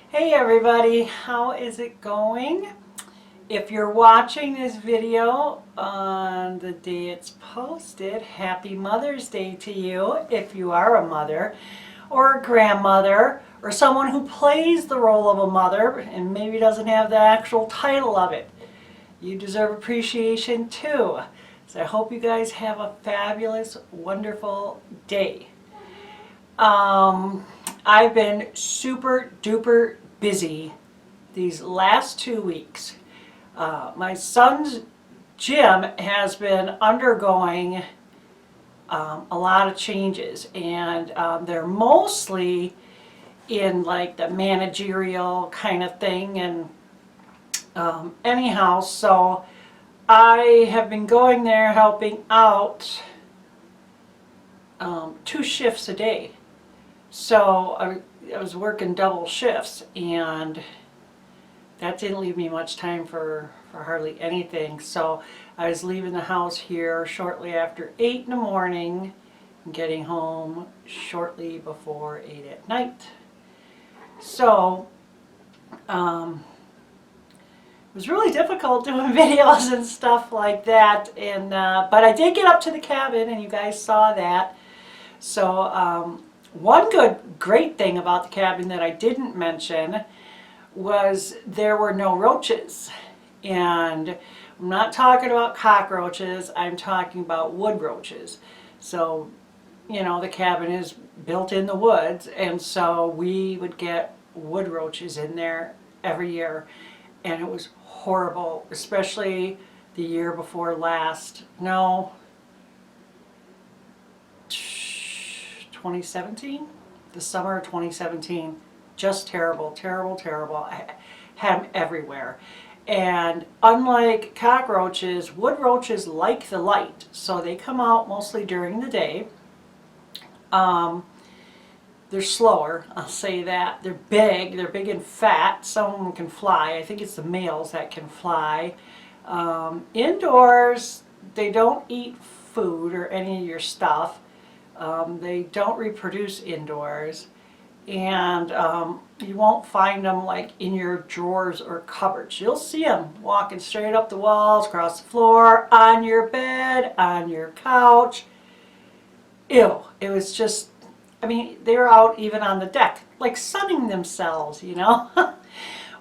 Hey everybody, how is it going? If you're watching this video on the day it's posted, happy Mother's Day to you if you are a mother or a grandmother or someone who plays the role of a mother and maybe doesn't have the actual title of it. You deserve appreciation too. So I hope you guys have a fabulous, wonderful day. I've been super duper busy these last 2 weeks. My son's gym has been undergoing a lot of changes, and they're mostly in like the managerial kind of thing. And anyhow, so I have been going there helping out 2 shifts a day. So I was working double shifts, and that didn't leave me much time for hardly anything. So I was leaving the house here shortly after 8 in the morning and getting home shortly before 8 at night. So it was really difficult doing videos and stuff like that. And but I did get up to the cabin, and you guys saw that. So one great thing about the cabin that I didn't mention was there were no roaches. And I'm not talking about cockroaches, I'm talking about wood roaches. So, you know, the cabin is built in the woods, and so we would get wood roaches in there every year. And it was horrible, especially the year before last. No, 2017, the summer of 2017, just terrible, terrible, terrible. I had them everywhere. And unlike cockroaches, wood roaches like the light, so they come out mostly during the day. They're slower, I'll say that. They're big and fat. Some of them can fly. I think it's the males that can fly. Indoors, they don't eat food or any of your stuff. They don't reproduce indoors, and you won't find them like in your drawers or cupboards. You'll see them walking straight up the walls, across the floor, on your bed, on your couch. Ew, it was just, I mean, they were out even on the deck, like sunning themselves, you know.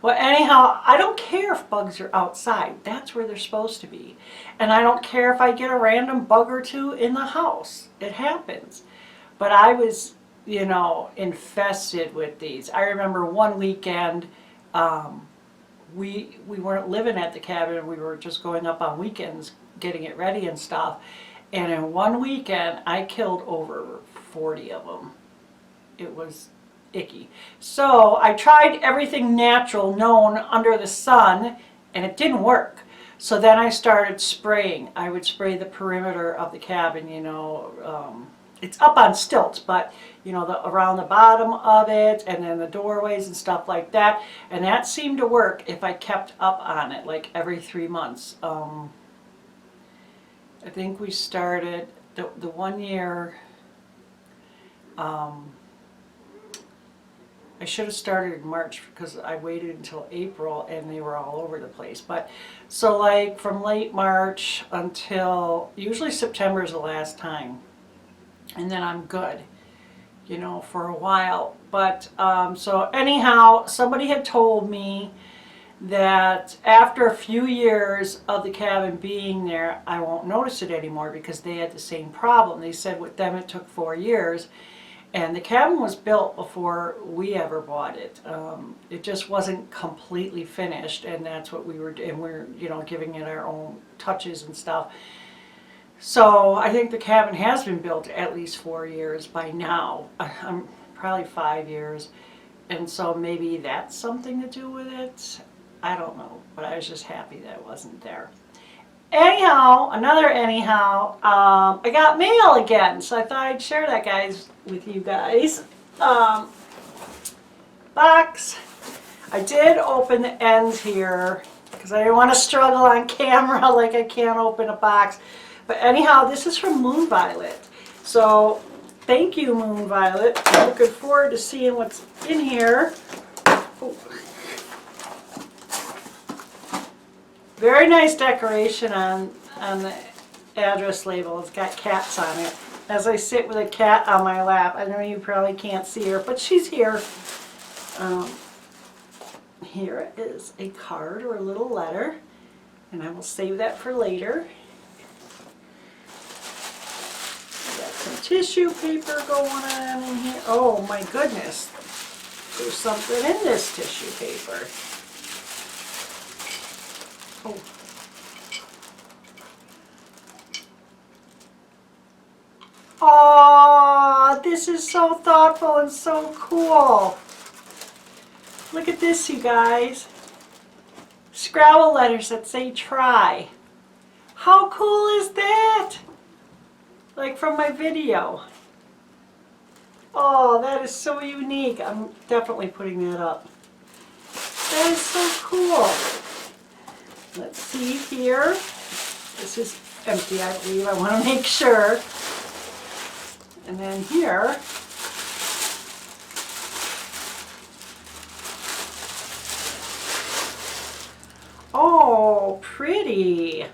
Well, anyhow, I don't care if bugs are outside. That's where they're supposed to be. And I don't care if I get a random bug or two in the house. It happens. But I was, you know, infested with these. I remember one weekend, we weren't living at the cabin. We were just going up on weekends, getting it ready and stuff. And in one weekend, I killed over 40 of them. It was icky. So I tried everything natural known under the sun, and it didn't work. So then I started spraying. I would spray the perimeter of the cabin, you know. It's up on stilts, but you know, around the bottom of it, and then the doorways and stuff like that. And that seemed to work if I kept up on it, like every 3 months. I think we started the one year. I should have started in March because I waited until April and they were all over the place. But so like from late March until usually September is the last time. And then I'm good, you know, for a while. But so anyhow, somebody had told me that after a few years of the cabin being there, I won't notice it anymore because they had the same problem. They said with them it took 4 years. And the cabin was built before we ever bought it. It just wasn't completely finished, and that's what we were doing. And we're, you know, giving it our own touches and stuff. So I think the cabin has been built at least 4 years by now. I'm probably 5 years, and so maybe that's something to do with it. I don't know, but I was just happy that it wasn't there. Anyhow, I got mail again, so I thought I'd share that, guys, with you guys. Box. I did open the ends here because I didn't want to struggle on camera like I can't open a box. But anyhow, this is from Moon Violet. So thank you, Moon Violet. I'm looking forward to seeing what's in here. Oh, Very nice decoration on the address label. It's got cats on it. As I sit with a cat on my lap, I know you probably can't see her, but she's here. Here is a card or a little letter, and I will save that for later. Got some tissue paper going on in here. Oh my goodness, there's something in this tissue paper. Oh. Aww, this is so thoughtful and so cool. Look at this, you guys. Scrabble letters that say try. How cool is that? Like from my video. Oh, that is so unique. I'm definitely putting that up. That is so cool. Let's see here. This is empty, I believe. I want to make sure. And then here, oh, pretty.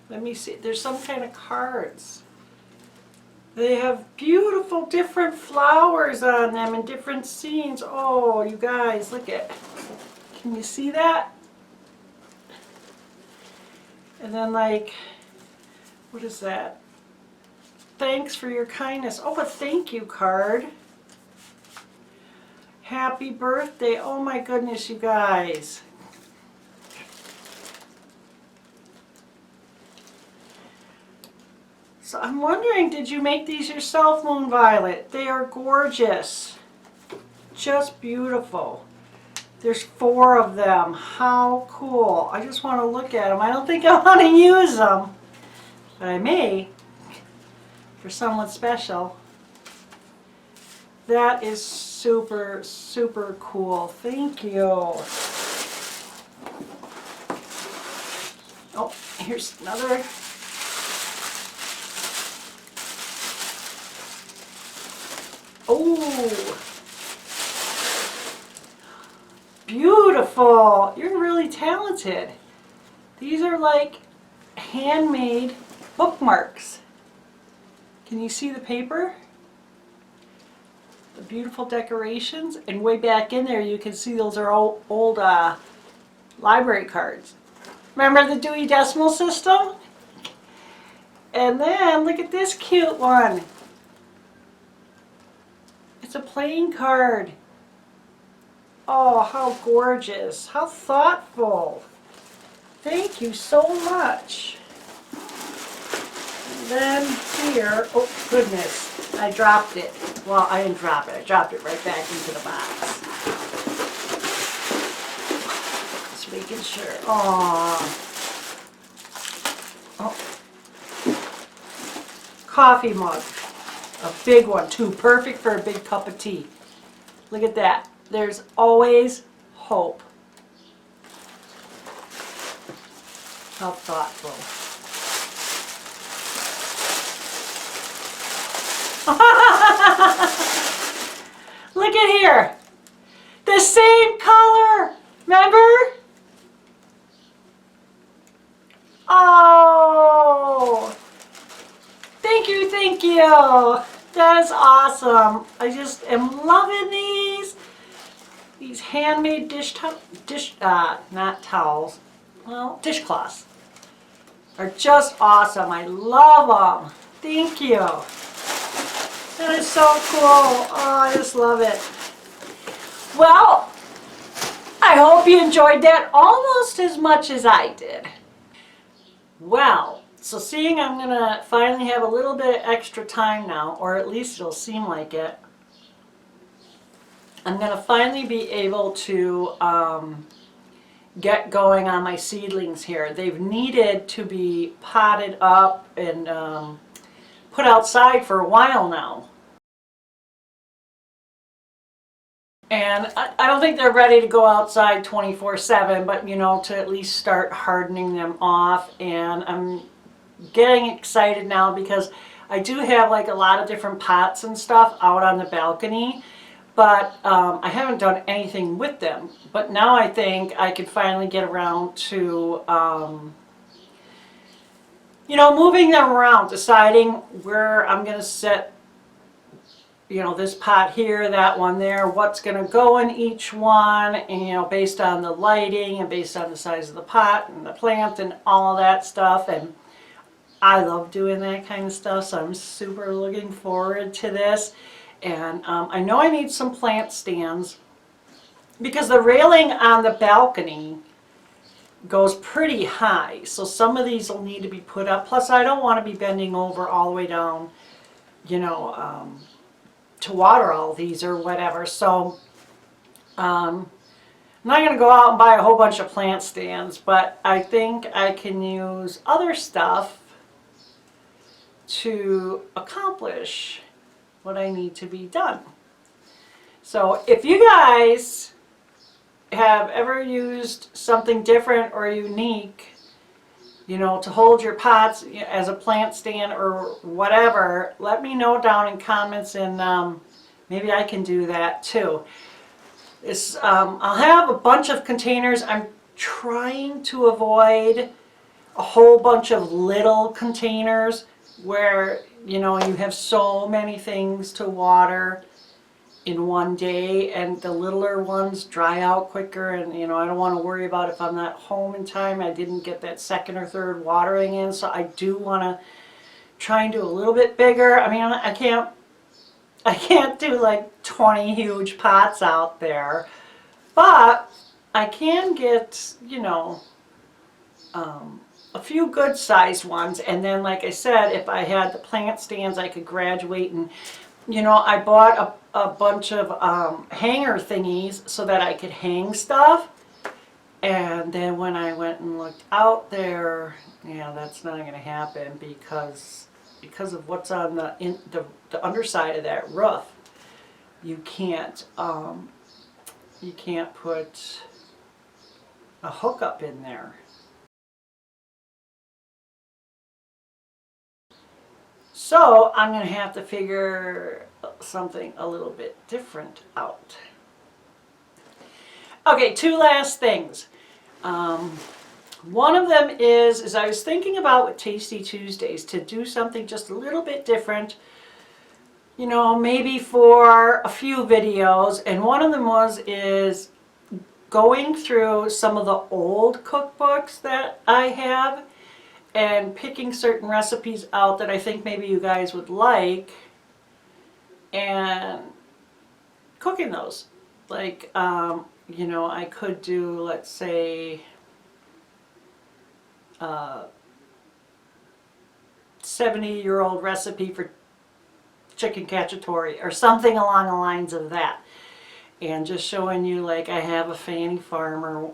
Let me see. There's some kind of cards. They have beautiful different flowers on them and different scenes. Oh, you guys, look at. Can you see that? And then like, what is that? Thanks for your kindness. Oh, a thank you card. Happy birthday. Oh my goodness, you guys. So I'm wondering, did you make these yourself, Moon Violet? They are gorgeous. Just beautiful. There's 4 of them. How cool. I just want to look at them. I don't think I want to use them, but I may for someone special. That is super, super cool. Thank you. Oh, here's another. Oh, beautiful. You're really talented. These are like handmade bookmarks. Can you see the paper? The beautiful decorations. And way back in there you can see those are old library cards. Remember the Dewey Decimal System? And then look at this cute one. It's a playing card. Oh, how gorgeous. How thoughtful. Thank you so much. And then here, oh goodness, I dropped it. Well, I didn't drop it. I dropped it right back into the box. Just making sure. Aww. Oh. Coffee mug. A big one too, perfect for a big cup of tea. Look at that. There's always hope. How thoughtful. Look at here. The same color. Remember? Oh. Thank you, thank you. That is awesome. I just am loving these. These handmade not towels, well, dishcloths are just awesome. I love them. Thank you. That is so cool. Oh, I just love it. Well, I hope you enjoyed that almost as much as I did. Well, so seeing I'm going to finally have a little bit of extra time now, or at least it'll seem like it, I'm going to finally be able to get going on my seedlings here. They've needed to be potted up and put outside for a while now. And I don't think they're ready to go outside 24/7, but you know, to at least start hardening them off. And I'm getting excited now because I do have like a lot of different pots and stuff out on the balcony. but I haven't done anything with them. But now I think I could finally get around to, you know, moving them around, deciding where I'm going to set, you know, this pot here, that one there, what's going to go in each one, and, you know, based on the lighting and based on the size of the pot and the plant and all of that stuff. And I love doing that kind of stuff, so I'm super looking forward to this. And I know I need some plant stands because the railing on the balcony goes pretty high, so some of these will need to be put up. Plus, I don't want to be bending over all the way down, you know, to water all these or whatever. So I'm not going to go out and buy a whole bunch of plant stands, but I think I can use other stuff to accomplish what I need to be done. So if you guys have ever used something different or unique, you know, to hold your pots as a plant stand or whatever, let me know down in comments, and maybe I can do that too. I'll have a bunch of containers. I'm trying to avoid a whole bunch of little containers where, you know, you have so many things to water in one day, and the littler ones dry out quicker, and, you know, I don't want to worry about if I'm not home in time, I didn't get that second or third watering in. So I do want to try and do a little bit bigger. I mean, I can't do like 20 huge pots out there, but I can get, you know, a few good sized ones. And then, like I said, if I had the plant stands, I could graduate. And, you know, I bought a bunch of hanger thingies so that I could hang stuff. And then when I went and looked out there, yeah, that's not going to happen because of what's on the underside of that roof. You can't put a hookup in there. So I'm going to have to figure something a little bit different out. Okay, two last things. One of them is I was thinking about with Tasty Tuesdays to do something just a little bit different, you know, maybe for a few videos. And one of them is going through some of the old cookbooks that I have and picking certain recipes out that I think maybe you guys would like and cooking those. Like, you know, I could do, let's say, 70-year-old recipe for chicken cacciatore or something along the lines of that. And just showing you, like, I have a Fannie Farmer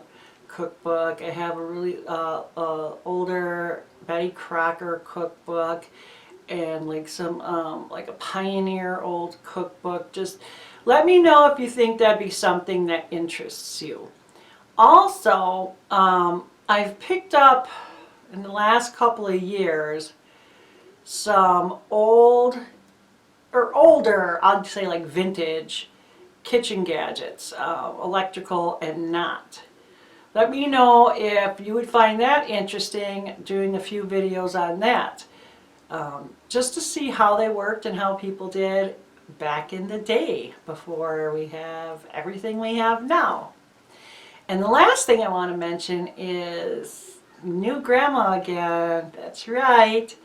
cookbook, I have a really older Betty Crocker cookbook, and like some like a Pioneer old cookbook. Just let me know if you think that'd be something that interests you. Also, I've picked up in the last couple of years some old or older, I'd say like vintage kitchen gadgets, electrical and not. Let me know if you would find that interesting, doing a few videos on that. Just to see how they worked and how people did back in the day before we have everything we have now. And the last thing I want to mention is new grandma again. That's right.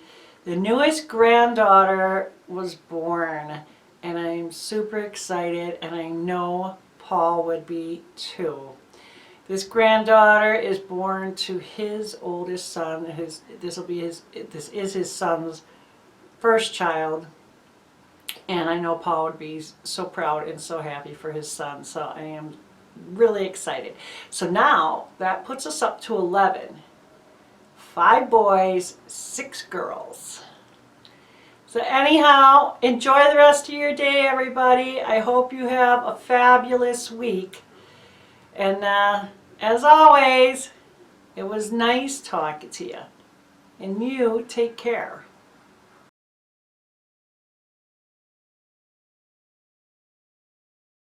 The newest granddaughter was born, and I'm super excited, and I know Paul would be too. This granddaughter is born to his oldest son. This is his son's first child, and I know Paul would be so proud and so happy for his son. So I am really excited. So now that puts us up to 11. 5 boys, 6 girls. So anyhow, enjoy the rest of your day, everybody. I hope you have a fabulous week. And as always, it was nice talking to you. And you take care.